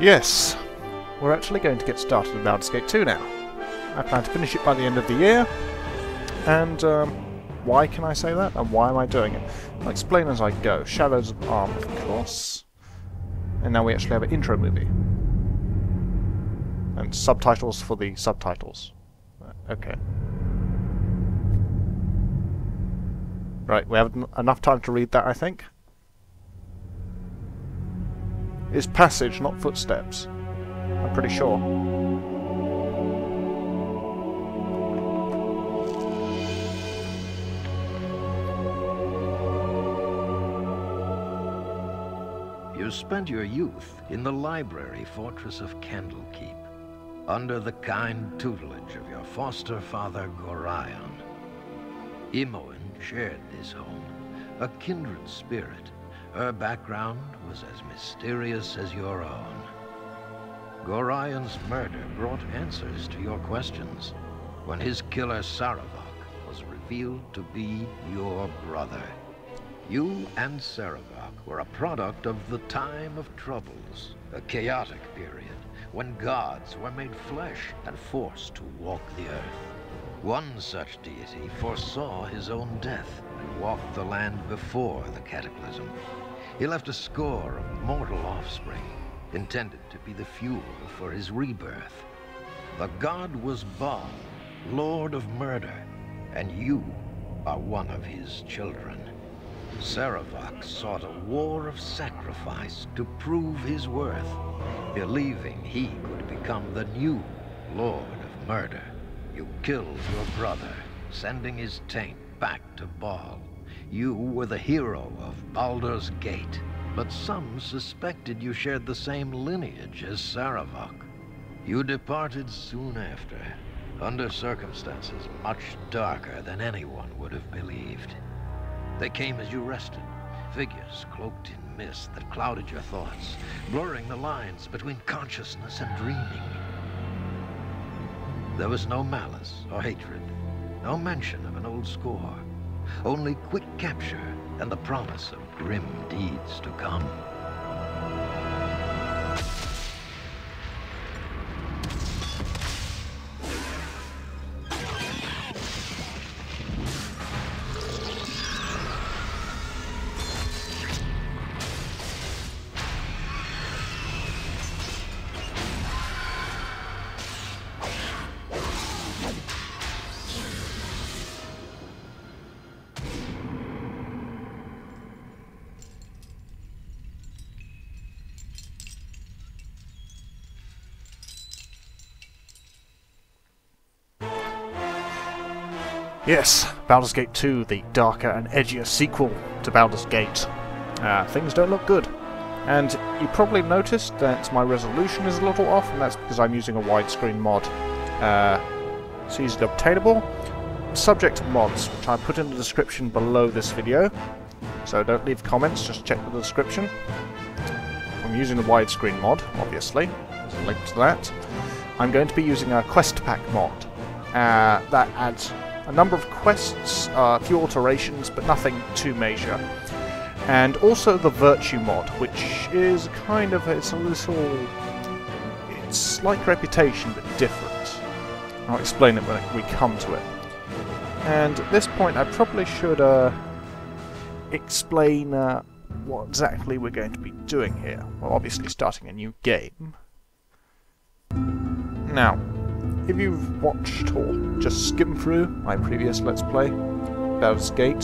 Yes, we're actually going to get started with Baldur's Gate 2 now. I plan to finish it by the end of the year, and why can I say that, and why am I doing it? I'll explain as I go. Shadows of Arm, of course. And now we actually have an intro movie. And subtitles for the subtitles. Okay. Right, we have enough time to read that, I think. It's passage, not footsteps. I'm pretty sure. You spent your youth in the library fortress of Candlekeep, under the kind tutelage of your foster father Gorion. Imoen shared this home, a kindred spirit. Her background was as mysterious as your own. Gorion's murder brought answers to your questions when his killer Saravak was revealed to be your brother. You and Saravak were a product of the time of troubles, a chaotic period when gods were made flesh and forced to walk the earth. One such deity foresaw his own death and walked the land before the cataclysm. He left a score of mortal offspring, intended to be the fuel for his rebirth. The god was Baal, Lord of Murder, and you are one of his children. Saravak sought a war of sacrifice to prove his worth, believing he could become the new Lord of Murder. You killed your brother, sending his taint back to Baal. You were the hero of Baldur's Gate, but some suspected you shared the same lineage as Saravak. You departed soon after, under circumstances much darker than anyone would have believed. They came as you rested, figures cloaked in mist that clouded your thoughts, blurring the lines between consciousness and dreaming. There was no malice or hatred, no mention of an old score. Only quick capture and the promise of grim deeds to come. Yes, Baldur's Gate 2, the darker and edgier sequel to Baldur's Gate. Things don't look good. And you probably noticed that my resolution is a little off, and that's because I'm using a widescreen mod. It's easily obtainable. Subject to mods, which I put in the description below this video. So don't leave comments, just check the description. I'm using the widescreen mod, obviously. There's a link to that. I'm going to be using a quest pack mod. That adds a number of quests, a few alterations, but nothing too major. And also the Virtue mod, which is kind of, it's like Reputation, but different. I'll explain it when we come to it. And at this point I probably should explain what exactly we're going to be doing here. Well, obviously starting a new game. Now, if you've watched or just skimmed through my previous Let's Play, Baldur's Gate,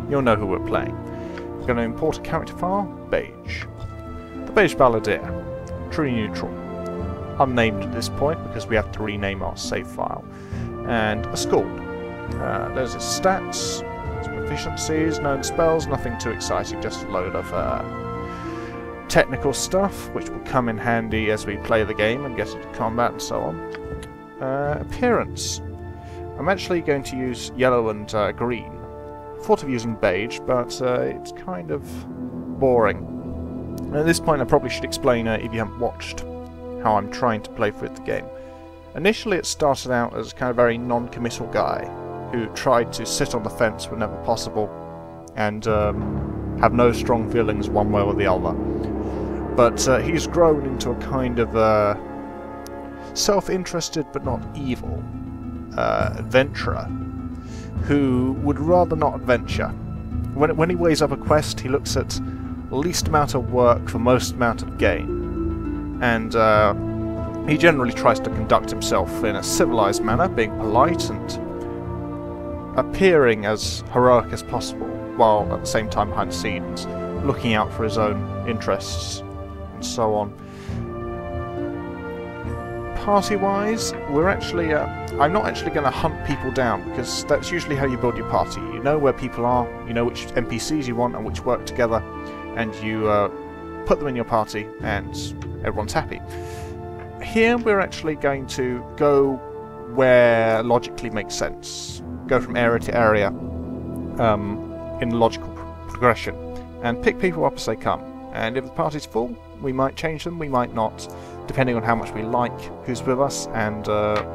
you'll know who we're playing. We're going to import a character file, Beige. The Beige Balladeer, truly neutral. Unnamed at this point because we have to rename our save file. And a Skald. There's his stats, his proficiencies, known spells, nothing too exciting, just a load of technical stuff, which will come in handy as we play the game and get into combat and so on. Appearance. I'm actually going to use yellow and green. Thought of using beige, but it's kind of boring. And at this point I probably should explain, if you haven't watched, how I'm trying to play through the game. Initially it started out as kind of a very non-committal guy who tried to sit on the fence whenever possible and have no strong feelings one way or the other. But he's grown into a kind of self-interested but not evil adventurer who would rather not adventure. When he weighs up a quest, he looks at least amount of work for most amount of gain. And he generally tries to conduct himself in a civilized manner, being polite and appearing as heroic as possible, while at the same time behind the scenes looking out for his own interests and so on. Party-wise, we're actually... I'm not actually going to hunt people down, because that's usually how you build your party. You know where people are, you know which NPCs you want and which work together, and you put them in your party, and everyone's happy. Here we're actually going to go where logically makes sense. Go from area to area in logical progression, and pick people up as they come. And if the party's full, we might change them, we might not, depending on how much we like who's with us and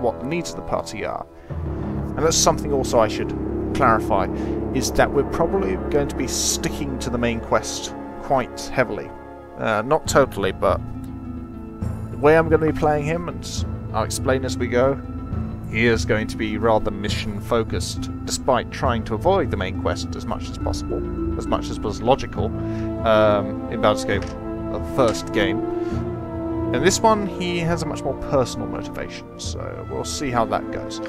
what the needs of the party are. And that's something also I should clarify, is that we're probably going to be sticking to the main quest quite heavily. Not totally, but the way I'm going to be playing him, and I'll explain as we go, he is going to be rather mission-focused, despite trying to avoid the main quest as much as possible, as much as was logical in Baldur's Gate, the first game. In this one, he has a much more personal motivation, so we'll see how that goes.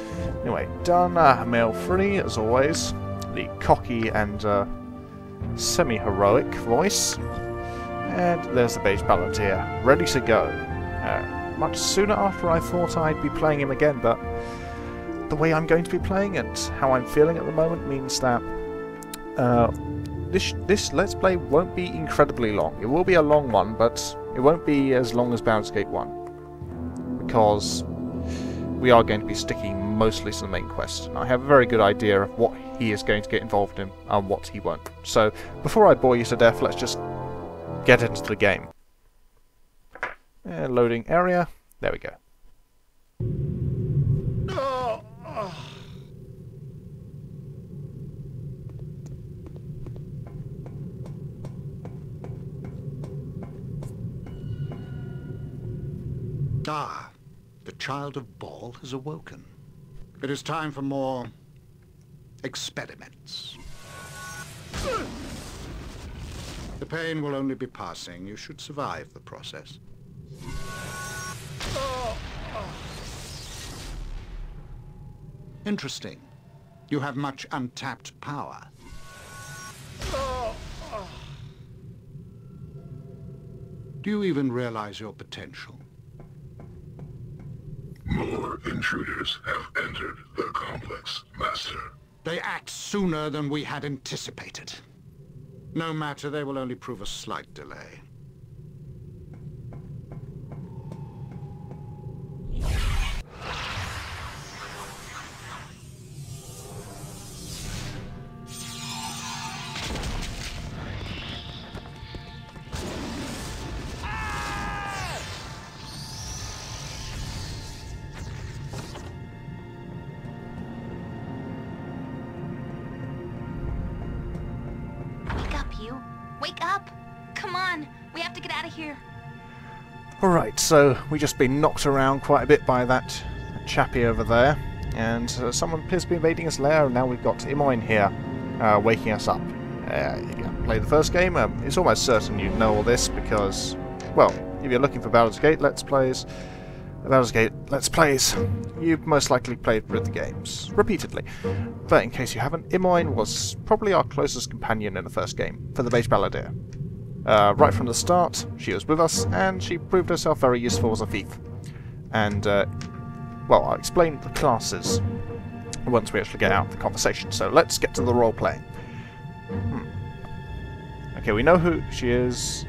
Anyway, done. Male-free, as always. The cocky and semi-heroic voice. And there's the Beige Balladeer, ready to go. Much sooner after I thought I'd be playing him again, but the way I'm going to be playing and how I'm feeling at the moment means that this Let's Play won't be incredibly long. It will be a long one, but it won't be as long as Baldur's Gate 1, because we are going to be sticking mostly to the main quest. And I have a very good idea of what he is going to get involved in and what he won't. So, before I bore you to death, let's just get into the game. Loading area. There we go. Ah, the child of Baal has awoken. It is time for more experiments. The pain will only be passing. You should survive the process. Interesting. You have much untapped power. Do you even realize your potential? More intruders have entered the complex, Master. They act sooner than we had anticipated. No matter, they will only prove a slight delay. Wake up! Come on! We have to get out of here! Alright, so we've just been knocked around quite a bit by that chappie over there, and someone appears to be invading his lair, and now we've got Imoin here, waking us up. Play the first game, it's almost certain you know all this, because, well, if you're looking for Baldur's Gate Let's Plays, you've most likely played through the games, repeatedly. But in case you haven't, Imoin was probably our closest companion in the first game, for the Beige Balladeer. Right from the start, she was with us, and she proved herself very useful as a thief. And, well, I'll explain the classes once we actually get out of the conversation, so let's get to the role-playing. Okay, we know who she is,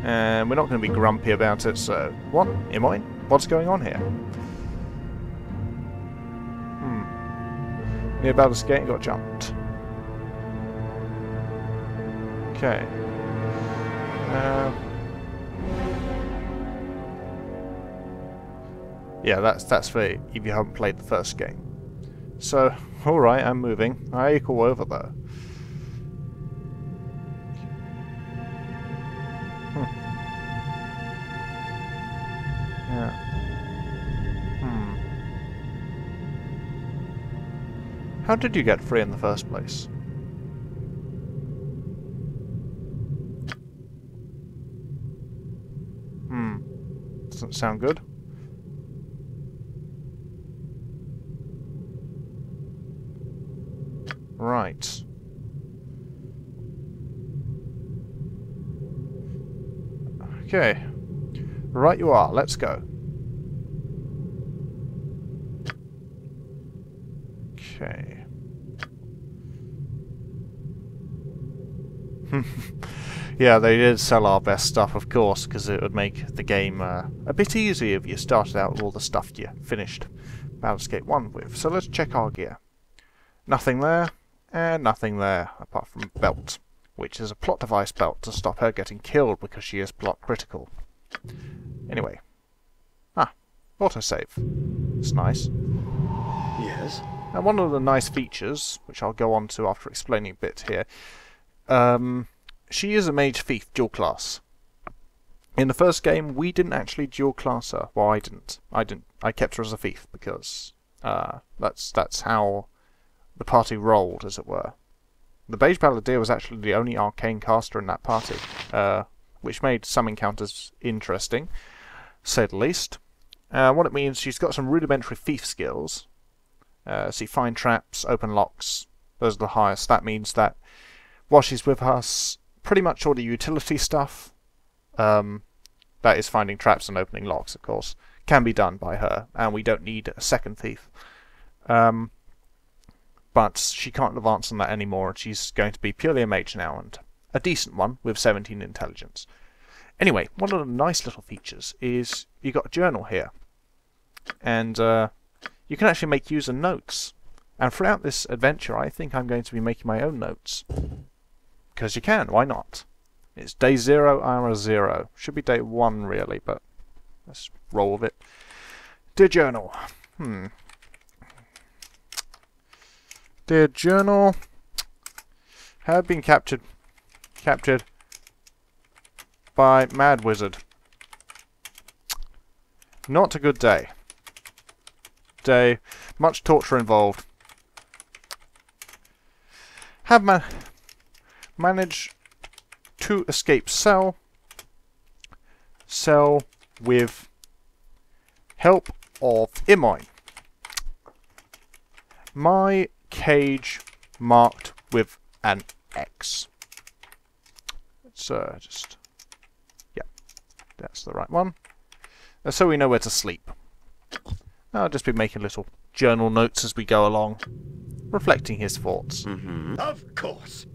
and we're not going to be grumpy about it, so... What? Imoin? What's going on here? Near Baldur's Gate got jumped. Okay. Yeah, that's for if you haven't played the first game. So, alright, I'm moving. I equal over though. Yeah. How did you get free in the first place? Doesn't sound good. Right. Okay. Right you are. Let's go. Okay. Yeah, they did sell our best stuff, of course, because it would make the game a bit easier if you started out with all the stuff you finished Baldur's Gate 1 with. So let's check our gear. Nothing there, and nothing there, apart from belt, which is a plot device belt to stop her getting killed because she is plot critical. Anyway. Autosave. It's nice. Yes? And one of the nice features, which I'll go on to after explaining a bit here, she is a mage thief dual class. In the first game, we didn't actually dual class her. Well, I didn't. I kept her as a thief because that's how the party rolled, as it were. The Beige Balladeer was actually the only arcane caster in that party, which made some encounters interesting, to say the least. What it means, she's got some rudimentary thief skills. See, find traps, open locks. Those are the highest. That means that while she's with us, pretty much all the utility stuff, that is finding traps and opening locks, of course, can be done by her, and we don't need a second thief. But she can't advance on that anymore, and she's going to be purely a mage now, and a decent one with 17 intelligence. Anyway, one of the nice little features is you got a journal here, and you can actually make user notes. And throughout this adventure, I think I'm going to be making my own notes. Because you can, why not? It's day 0, hour 0. Should be day 1, really, but let's roll with it. Dear Journal. Dear Journal. Have been captured by Mad Wizard. Not a good day. Much torture involved. Have managed to escape cell with help of Imoy. My cage marked with an X. Let's yeah, that's the right one. So we know where to sleep. I'll just be making little journal notes as we go along, reflecting his thoughts. Of course.